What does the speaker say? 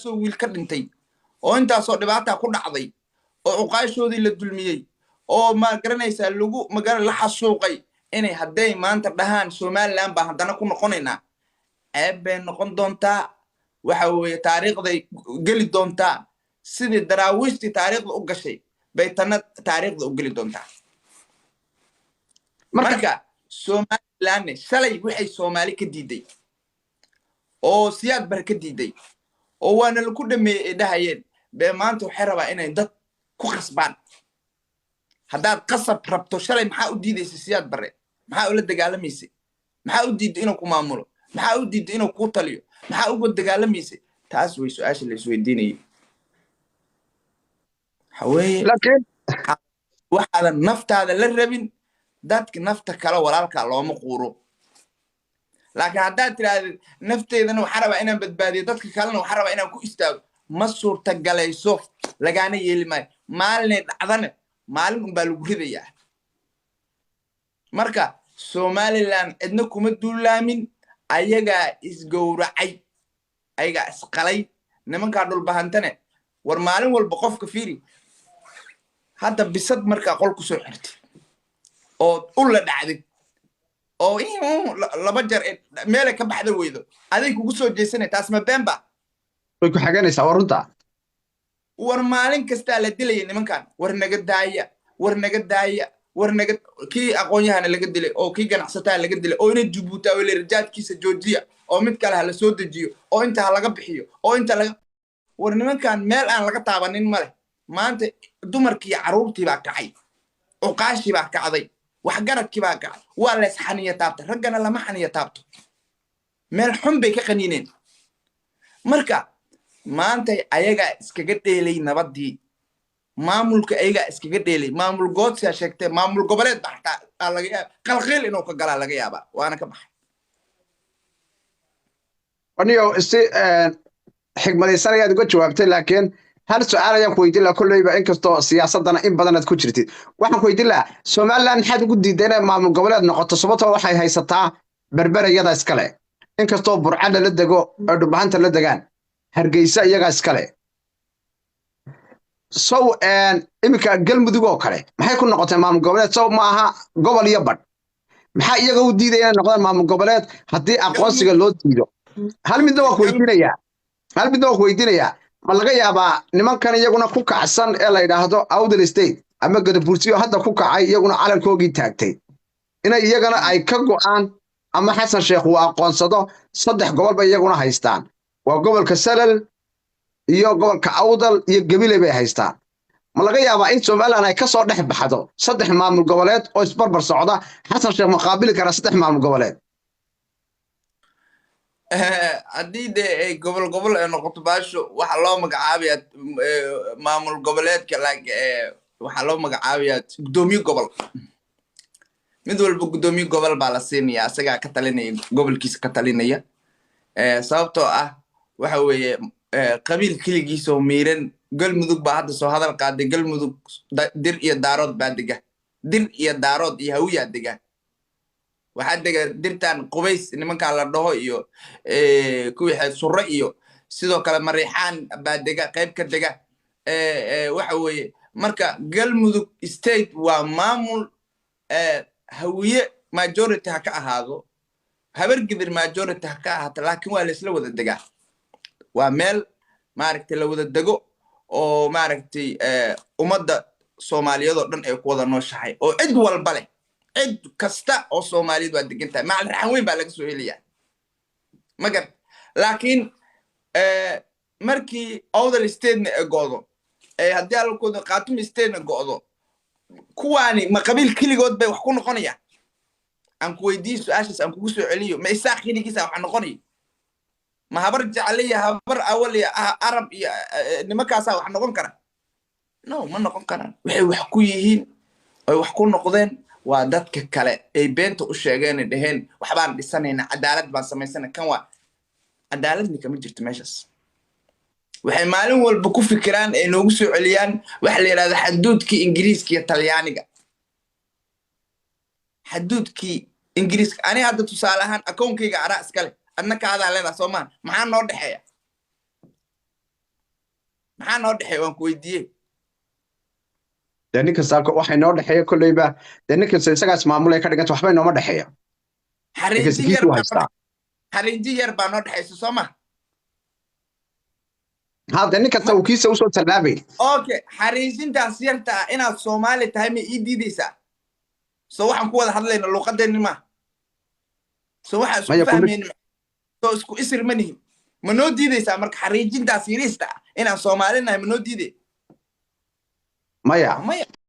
intaasoo wiil ka dhintay oo intaasoo dhibaata ku dhacday oo uqaashoodii la dulmiyey oo ma garanaysaa lagu magara la xasuuqay inay hadday maanta dhahaan Somaliland baa haddana ku noqonaynaa ceeb bay noqon doontaa waxa weeye taariikhday geli doontaa sidii daraawiishtii taariikhda u gashay bay tana taariikhda u geli doontaa marka Somaliland shalay waxay Soomaali ka diiday oo siyaad bar ka diiday oo waana lagu dhameeyay dhahayeen bay maanta waxay rabaa inay dad ku qasbaan haddaad qasab rabto shalay maxaa u diidaysa siyaad bare maxaa ula dagaalamaysa maxaa u diiday inuu ku maamulo maxaa u diiday inuu ku taliyo maxaa uga dagaalamaysa taas way su'aasha la isweydiinayay haweeye laakiin waxaad naftaada la rabin dadka nafta kala walaalka looma quuro laakiin haddaad tiraahdo nafteedana waxa rabaa inaan badbaadiyo dadka kalena waxa rabaa inaan ku istaago ma suurta galayso lagaana yeeli maayo maalin dhacdana maalin baa lagu ridayaa marka Somaliland cidna kuma duulaamin ayagaa isgowracay ayagaa isqalay nimanka dhul bahantane war maalin walba qofka fiiri hadda bisad marka qol ku soo xirtay oo u la dhacday oo laba jar meel ka baxda weydo aday kugu soo jeesanay taas ma beenba way ku xaganaysaa warunta war maalin kasta la dilay nimankan war naga daaya war naga kii aqoon-yahana laga dilay oo kii ganacsataa laga dilay oo inay Djibouti oo la rajaadkiisa joojiya oo mid kale la soo dejiyo oo inta laga bixiyo oo inta laga war nimankan meel aan laga taabanin male maanta dumarkii caruurtii baa kacay oo qaashi baa kacday wax garadkii baa kacay waa la isxaniya taabta ragana lama xaniya taabto meel xun bay ka qaniineen marka maanta ayaga iskaga dheelay nabadii maamulka ayaga iskaga dheelay maamul goodsiya sheegtay maamul goboleed baxta laga yaab qalqeel inuu ka galaa laga yaaba waana ka baxay aniyo xigmadaysan ayaad uga jawaabtay laakiin hal su'aal ayaan ku weydiin lahaa kullayba inkastoo siyaasadana in badan aad ku jirtid waxaan ku weydiin lahaa Somaliland maxaad ugu diiday inay maamul goboleed noqoto sababtoo waxay haysataa berberayada iskale inkastoo Burcada la dego oo Dhubahanta la degaan Hargeysa iyaga iskale imika Galmudug oo kale maxay ku noqotay maamul goboleed soo ma aha gobol iyo bad maxaa iyaga u diiday inay noqdaan maamul goboleed haddii aqoonsiga loo diido hal midna waa ku weydiinayaa ma laga yaabaa nimankan iyaguna ku kacsan ee la yidhaahdo Awdal State ama Gadabursiyo hadda ku kacay iyaguna calankoogii taagtay inay iyagana ay ka go'aan ama Xasan Sheekh uu aqoonsado 3 gobol bay iyaguna haystaan waa gobolka Salal iyo gobolka Awdal iyo Gabiley bay haystaan ma laga yaabaa in Somaliland ay ka soo dhex baxdo 3 maamul goboleed oo isbarbar socda Xasan Sheekh ma qaabili kara 3 maamul goboleed haddii de gobol ay noqoto baasho waxa loo magacaabiyaa maamul goboleedka waxa loo magacaabiyaa gudoomiye gobol mid walba gudoomiye gobol baa la siinayaa asagaa ka talinaya gobolkiisa ka talinaya sababtoo ah waxa weeye qabiil keligiisa oo miiran Galmudug baa hadda soo hadal qaaday Galmudug dir iyo daarood baa dega dir iyo daarood iyo hawiya dega waxa dega dirtan Qubays nimanka la dhaho iyo kuwii surre iyo sidoo kale Mariixaan baa dega qayb ka dega waxa weeye marka Galmudug state waa maamul hawiye majority ha ka ahaado habar gidir majority ha ka ahaato laakiin waa la isla wada degaa waa meel maaragtay la wada dego oo maaragtay ummadda Soomaaliyeed oo dhan ay ku wada nooshahay oo cid walba leh cid kasta oo Soomaaliyeed waa degan tahay macal raxan weyn baa laga soo helayaa magar laakiin markii Awdal State ay goodo haddii aan ku Khatum State goodo kuwaani ma qabiil keligood bay wax ku noqonayaan aan ku weydiiyo su'aashaas aan kugu soo celiyo ma isaaq keligiisa wax noqonay ma habar jacaliya habar awaliya arab iyo nimankaas wax noqon kara no ma noqon karaan waxay wax ku yihiin ay wax ku noqdeen waa dadka kale ay beenta u sheegeen dhaheen waxbaan dhisanayna cadaalad baan samaysana kan waa cadaaladni kama jirto meeshaas waxay maalin walba ku fikiraan ay noogu soo celiyaan wax la yiraahdo xaduudkii Ingiriiska iyo Talyaaniga xaduudkii Ingiriiska ani hadda tusaale ahaan akoonkayga ara iskale adna ka hada leedahay Soomaan maxaa noo dhaxeeya maxaa noo dhexeey waan ku weydiiyey dee nin kasta waxay noo dhexeeya kolleyba dee nin kasta isagaas maamulay ka dhiganta waxba inooma dhexeeya xariinji yar baa noo dhexeysa soo ma hadde nin kasta uu kiisa usoo tallaabay okay xariijintaas yarta ah inaad Soomaali tahay ma ii diidaysaa soo waxaan ku wada hadlayna luqadeenni ma soo waxa isku fahmeen soo isku isir ma nihin ma noo diidaysaa marka xariijintaas yarista inaan Soomaali nahay ma noo diiday maya